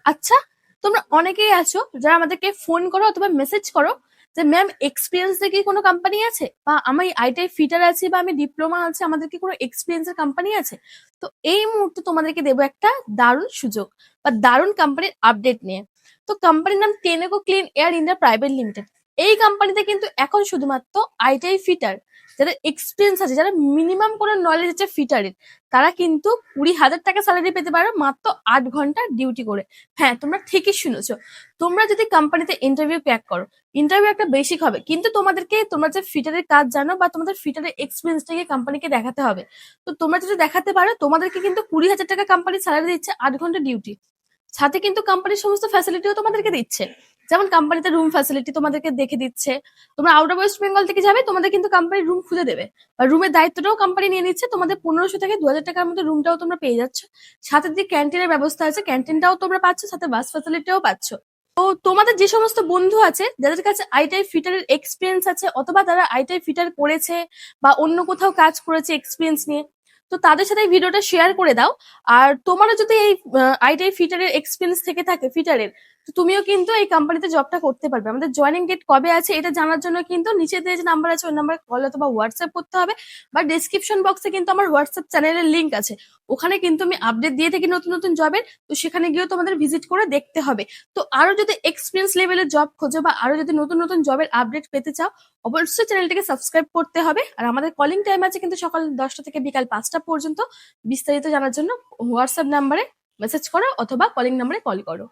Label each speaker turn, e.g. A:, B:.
A: আচ্ছা, তোমরা অনেকেই আছো যারা আমাদেরকে ফোন করো অথবা মেসেজ করো যে ম্যাম এক্সপিরিয়েন্স দিয়ে কি কোনো কোম্পানি আছে, বা আমি আইটিআই ফিটার আছি বা আমি ডিপ্লোমা আছে, আমাদের কি কোনো এক্সপিরিয়েন্সের কোম্পানি আছে? তো এই মুহূর্তে তোমাদেরকে দেবো একটা দারুণ সুযোগ বা দারুণ কোম্পানির আপডেট নিয়ে। তো কোম্পানির নাম Tenneco clean air India private limited. এই কোম্পানিতে কিন্তু এখন শুধুমাত্র আইটিআই ফিটার যাদের এক্সপিরিয়েন্স আছে, যারা মিনিমাম কোনো নলেজ আছে ফিটারের, তারা কিন্তু 20,000 টাকা স্যালারি পেতে পারো মাত্র 8 ঘন্টা ডিউটি করে। হ্যাঁ, তোমরা ঠিকই শুনেছো। তোমরা যদি কোম্পানিতে ইন্টারভিউ ক্র্যাক করো, ইন্টারভিউ একটা বেসিক হবে, কিন্তু তোমাদেরকে তোমরা যে ফিটারের কাজ জানো বা তোমাদের ফিটারের এক্সপিরিয়েন্সটাকে কোম্পানিকে দেখাতে হবে। তো তোমরা যদি দেখাতে পারো, তোমাদেরকে কিন্তু 20,000 টাকা কোম্পানি স্যালারি দিচ্ছে 8 ঘন্টা ডিউটি। সাথে কিন্তু কোম্পানির সমস্ত ফ্যাসিলিটিও তোমাদেরকে দিচ্ছে। যেমন কোম্পানিতে রুম ফ্যাসিলিটি তোমাদেরকে দেখে দিচ্ছে। তোমরা আউট অফ ওয়েস্ট বেঙ্গল থেকে যাবে, তোমাদের কিন্তু কোম্পানির রুম খুলে দেবে, বা রুমের দায়িত্বটাও কোম্পানি নিয়ে নিচ্ছে। তোমাদের 1500 থেকে 2,000 টাকার মধ্যে রুমটাও তোমরা পেয়ে যাচ্ছ। সাথে যে ক্যান্টিনের ব্যবস্থা আছে, ক্যান্টিনটাও তোমরা পাচ্ছ, সাথে বাস ফ্যাসিলিটিও পাচ্ছ। তো তোমাদের যে সমস্ত বন্ধু আছে যাদের কাছে আইটিআই ফিটারের এক্সপিরিয়েন্স আছে, অথবা তারা আইটিআই ফিটার করেছে বা অন্য কোথাও কাজ করেছে এক্সপিরিয়েন্স নিয়ে, তো তাদের সাথে এই ভিডিওটা শেয়ার করে দাও। আর তোমারও যদি এই আইটিআই ফিটারের এক্সপিরিয়েন্স থেকে থাকে ফিটারের, তো তুমিও কিন্তু এই কোম্পানিতে জবটা করতে পারবে। আমাদের জয়েনিং ডেট কবে আছে এটা জানার জন্য কিন্তু নিচে যে নাম্বার আছে ওই নাম্বারে কল অথবা হোয়াটসঅ্যাপ করতে হবে, বা ডেসক্রিপশন বক্সে কিন্তু আমার হোয়াটসঅ্যাপ চ্যানেলের লিংক আছে। ওখানে কিন্তু আমি আপডেট দিয়ে থাকি নতুন নতুন জবের, তো সেখানে গিয়েও তোমাদের ভিজিট করে দেখতে হবে। তো আরো যদি এক্সপিরিয়েন্স লেভেলের জব খোঁজো বা আরো যদি নতুন নতুন জবের আপডেট পেতে চাও, অবশ্যই চ্যানেলটিকে সাবস্ক্রাইব করতে হবে। আর আমাদের কলিং টাইম আছে কিন্তু সকাল 10টা থেকে বিকাল 5টা পর্যন্ত। বিস্তারিত জানার জন্য হোয়াটসঅ্যাপ নাম্বারে মেসেজ করো অথবা কলিং নাম্বারে কল করো।